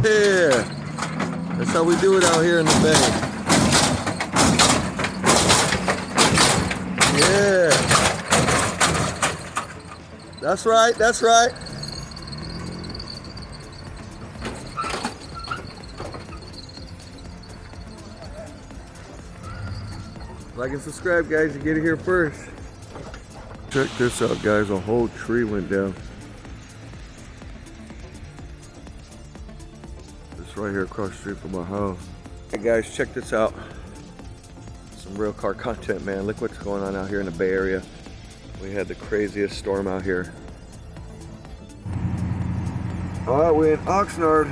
Yeah, that's how we do it out here in the bay. Yeah, that's right, that's right. Like and subscribe, guys, you get it here first. Check this out, guys, a whole tree went down. It's right here across the street from my house. Hey guys, check this out. Some real car content, man. Look what's going on out here in the Bay Area. We had the craziest storm out here. All right, we're in Oxnard.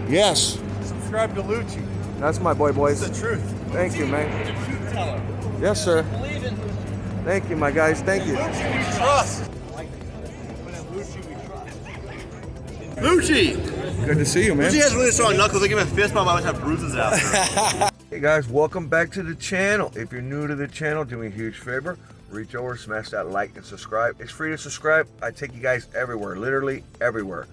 Yes. Subscribe to Lucci. That's my boys. It's the truth. Thank you, man. The truth teller. Yes, sir. Believe in Lucci. Thank you, my guys. Thank you. Lucci we trust. Lucci. Good to see you, man. Lucci has really strong knuckles. I give him a fist bump. I always have bruises after. Hey guys, welcome back to the channel. If you're new to the channel, do me a huge favor. Reach over, smash that like and subscribe. It's free to subscribe. I take you guys everywhere, literally everywhere.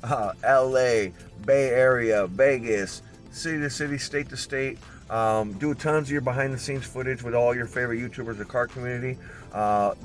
LA, Bay Area, Vegas, city to city, state to state. Do tons of your behind the scenes footage with all your favorite YouTubers, the car community.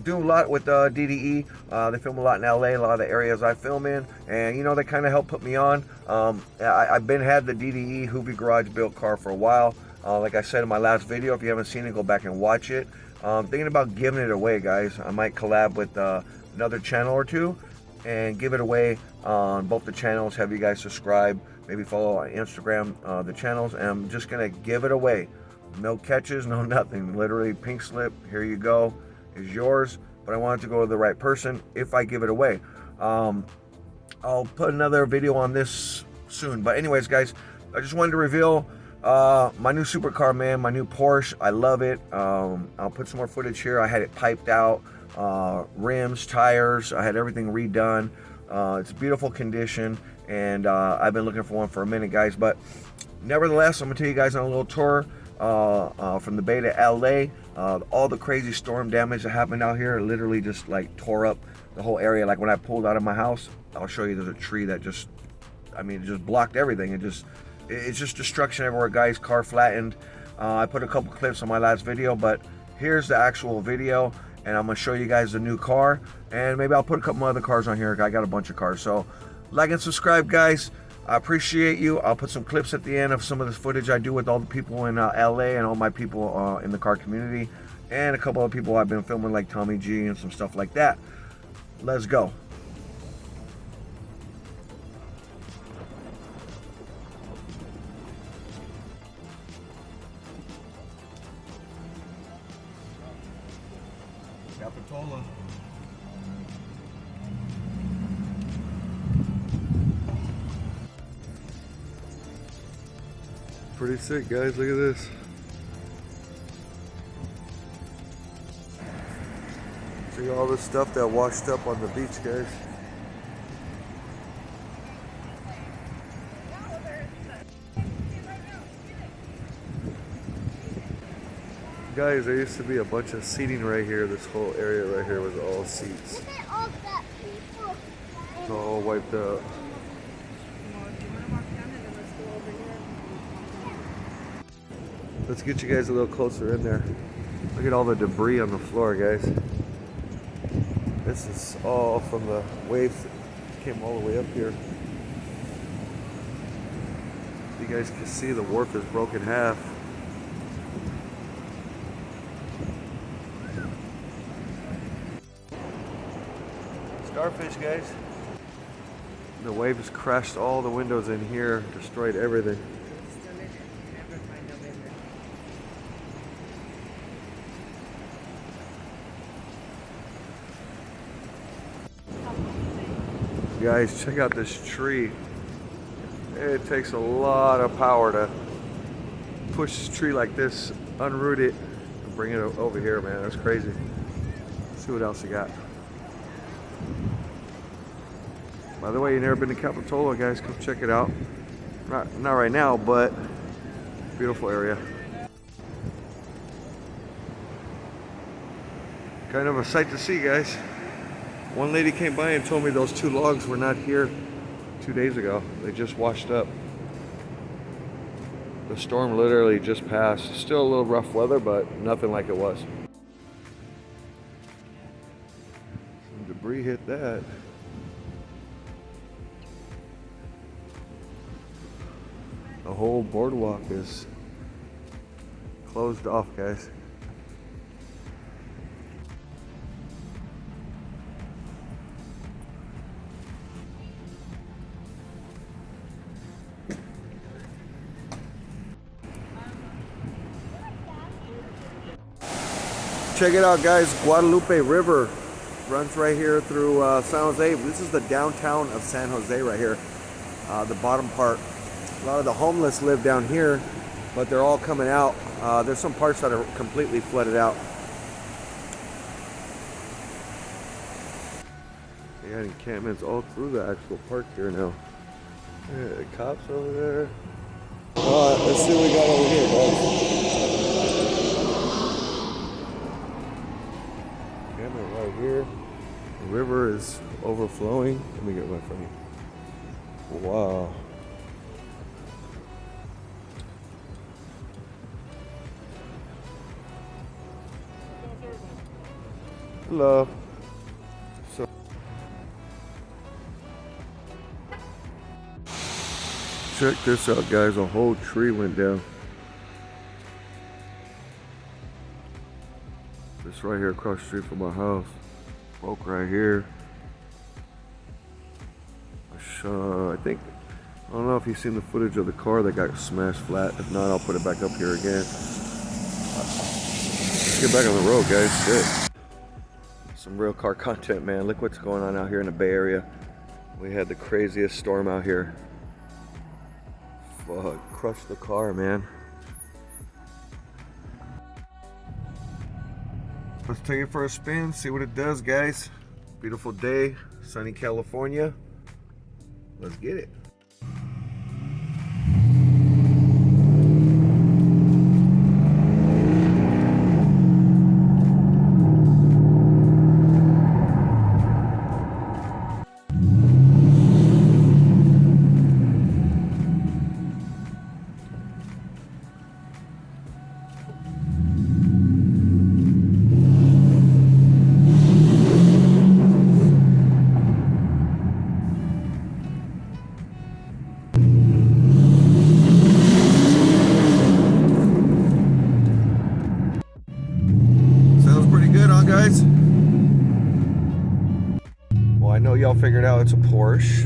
Do a lot with DDE. They film a lot in LA, a lot of the areas I film in, and you know, they kind of help put me on. I've had the DDE Hoovy Garage built car for a while. Like I said in my last video, if you haven't seen it, go back and watch it. Thinking about giving it away, guys. I might collab with another channel or two and give it away on both the channels. Have you guys subscribe, maybe follow on Instagram the channels, and I'm just gonna give it away. No catches, no nothing, literally pink slip, here you go, is yours. But I want it to go to the right person if I give it away. I'll put another video on this soon, but anyways, guys, I just wanted to reveal my new supercar, man, my new Porsche. I love it. I'll put some more footage here. I had it piped out, rims, tires, I had everything redone. It's beautiful condition, and I've been looking for one for a minute, guys. But nevertheless, I'm gonna take you guys on a little tour from the Bay to LA. All the crazy storm damage that happened out here literally just like tore up the whole area. Like when I pulled out of my house, I'll show you, there's a tree that just, I mean, it just blocked everything. It's just destruction everywhere, guys. Car flattened. I put a couple clips on my last video, but here's the actual video, and I'm gonna show you guys the new car, and maybe I'll put a couple other cars on here. I got a bunch of cars. So like and subscribe, guys. I appreciate you. I'll put some clips at the end of some of this footage I do with all the people in LA and all my people in the car community, and a couple of people I've been filming, like Tommy G and some stuff like that. Let's go. Capitola. Pretty sick, guys. Look at this. See all the stuff that washed up on the beach, guys. Guys, there used to be a bunch of seating right here. This whole area right here was all seats. Look at all that people. It's all wiped out. Let's get you guys a little closer in there. Look at all the debris on the floor, guys. This is all from the waves that came all the way up here. You guys can see the wharf is broken in half. Starfish, guys. The waves crashed all the windows in here, destroyed everything. Guys, check out this tree. It takes a lot of power to push this tree like this, unroot it, and bring it over here, man. That's crazy. Let's see what else you got. By the way, you never been to Capitola, guys, come check it out. Not right now, but beautiful area. Kind of a sight to see, guys. One lady came by and told me those 2 logs were not here 2 days ago. They just washed up. The storm literally just passed. Still a little rough weather, but nothing like it was. Some debris hit that. The whole boardwalk is closed off, guys. Check it out, guys. Guadalupe River runs right here through San Jose. This is the downtown of San Jose right here, the bottom part. A lot of the homeless live down here, but they're all coming out. There's some parts that are completely flooded out. They got encampments all through the actual park here now. Yeah, the cops over there. All right, let's see what we got over here, guys. Encampment right here. The river is overflowing. Let me get my phone. Wow. Hello. So check this out, guys. A whole tree went down. This right here across the street from my house. Broke right here. I think, I don't know if you've seen the footage of the car that got smashed flat. If not, I'll put it back up here again. Let's get back on the road, guys. Shit. Some real car content, man. Look what's going on out here in the Bay Area. We had the craziest storm out here. Fuck, crushed the car, man. Let's take it for a spin, see what it does, guys. Beautiful day, sunny California. Let's get it. Guys, well, I know y'all figured out it's a Porsche.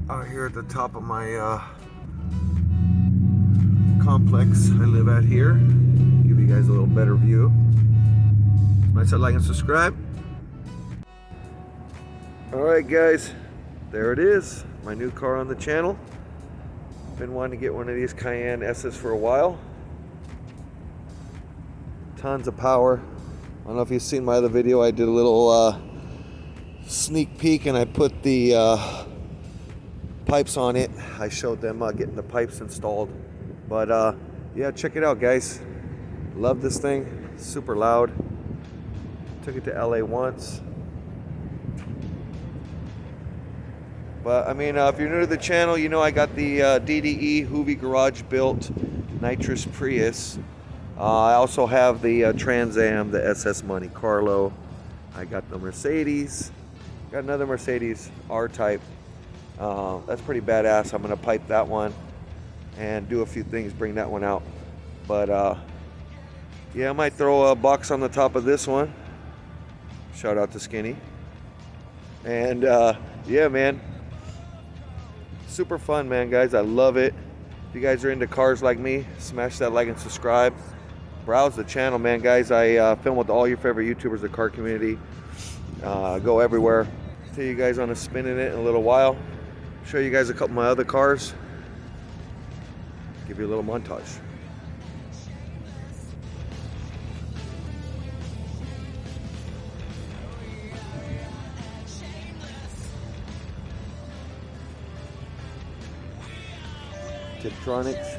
Out here at the top of my complex I live at here. Give you guys a little better view. Smash that like and subscribe. Alright guys, there it is. My new car on the channel. Been wanting to get one of these Cayenne S's for a while. Tons of power. I don't know if you've seen my other video. I did a little sneak peek and I put the pipes on it. I showed them getting the pipes installed. But yeah, check it out, guys. Love this thing. Super loud. Took it to LA once. But I mean, if you're new to the channel, you know I got the DDE Hoovy Garage built nitrous Prius. I also have the Trans Am, the SS Monte Carlo. I got the Mercedes. Got another Mercedes R-Type. That's pretty badass. I'm gonna pipe that one and do a few things, bring that one out. But yeah, I might throw a box on the top of this one. Shout out to Skinny. And yeah, man. Super fun, man, guys. I love it. If you guys are into cars like me, smash that like and subscribe. Browse the channel, man, guys. I film with all your favorite YouTubers, the car community. Go everywhere. Take you guys on a spin in it in a little while. Show you guys a couple of my other cars. Give you a little montage. Tiptronics.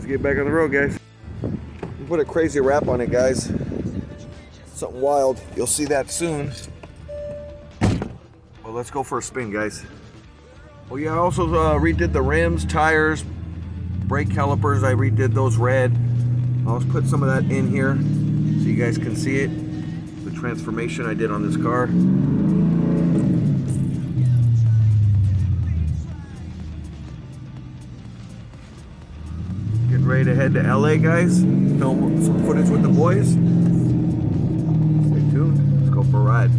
Let's get back on the road, guys. We put a crazy wrap on it, guys. Something wild. You'll see that soon. Well, let's go for a spin, guys. Well, yeah, I also redid the rims, tires, brake calipers. I redid those red. I'll just put some of that in here so you guys can see it. The transformation I did on this car. Getting ready to head to LA, guys. Film some footage with the boys. Stay tuned. Let's go for a ride.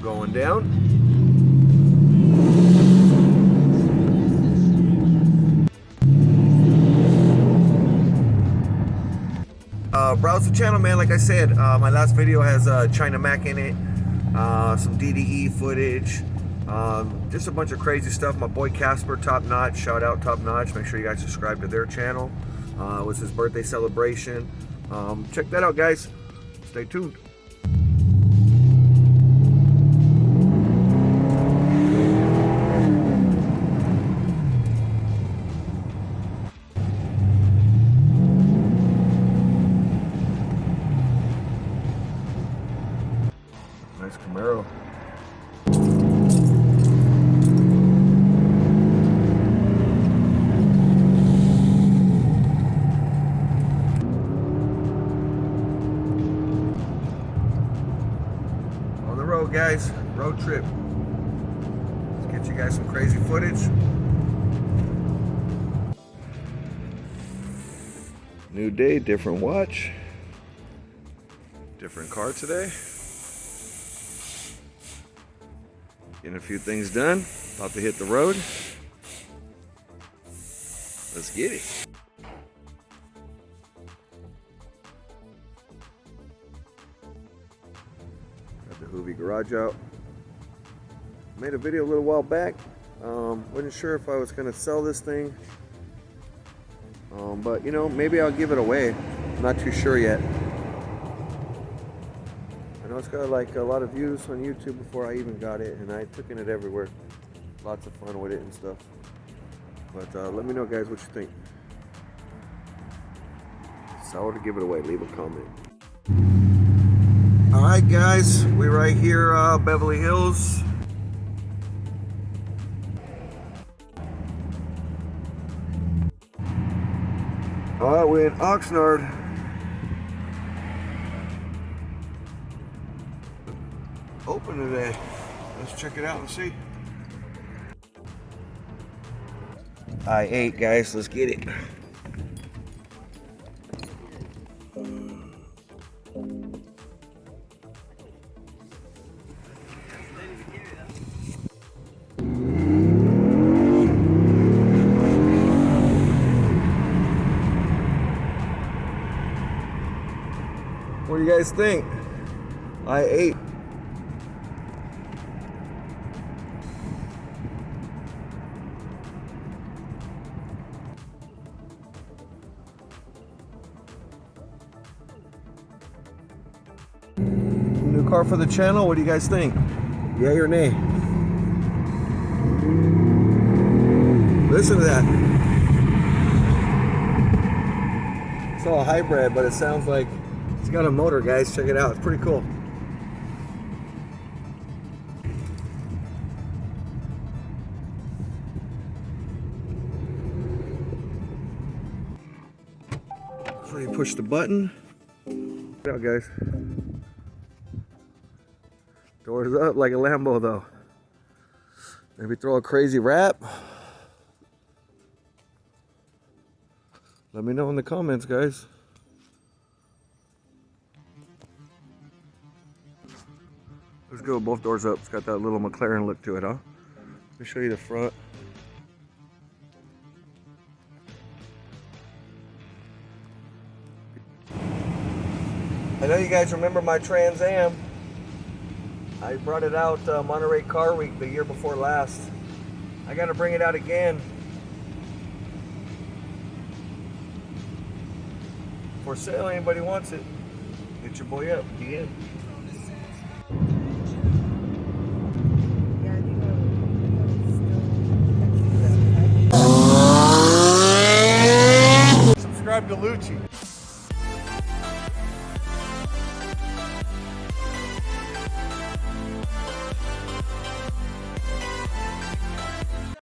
Going down. Browse the channel, man. Like I said, my last video has China Mac in it, some DDE footage, just a bunch of crazy stuff. My boy Casper, Top Notch, shout out Top Notch. Make sure you guys subscribe to their channel. It was his birthday celebration. Check that out, guys. Stay tuned. Nice Camaro. On the road, guys. Road trip. Let's get you guys some crazy footage. New day, different watch. Different car today. Getting a few things done. About to hit the road. Let's get it. Got the Hoovy garage out. Made a video a little while back. Wasn't sure if I was gonna sell this thing. But you know, maybe I'll give it away. I'm not too sure yet. I know it's got like a lot of views on YouTube before I even got it, and I took in it everywhere. Lots of fun with it and stuff. But let me know, guys, what you think. Sour to give it away. Leave a comment. All right, guys, we're right here, Beverly Hills. All right, we're in Oxnard. Open today. Let's check it out and see. I-8, guys. Let's get it. What do you guys think? I-8. New car for the channel. What do you guys think? Yay or nay? Listen to that. It's all hybrid, but it sounds like it's got a motor, guys. Check it out. It's pretty cool. So you push the button. Check it out, guys. Doors up like a Lambo, though. Maybe throw a crazy wrap. Let me know in the comments, guys. Let's go, both doors up. It's got that little McLaren look to it, huh? Let me show you the front. I know you guys remember my Trans Am. I brought it out Monterey Car Week the year before last. I got to bring it out again. For sale, anybody wants it. The Hit your boy up, DM. Subscribe to Lucci.